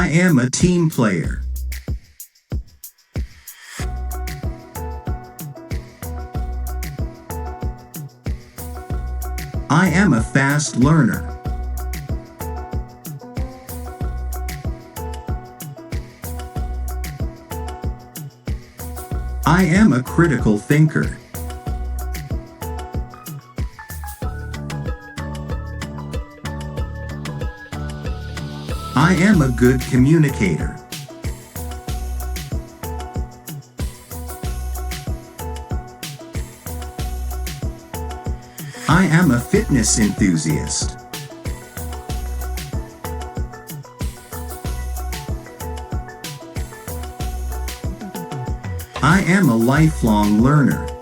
I am a team player. I am a fast learner. I am a critical thinker. I am a good communicator. I am a fitness enthusiast. I am a lifelong learner.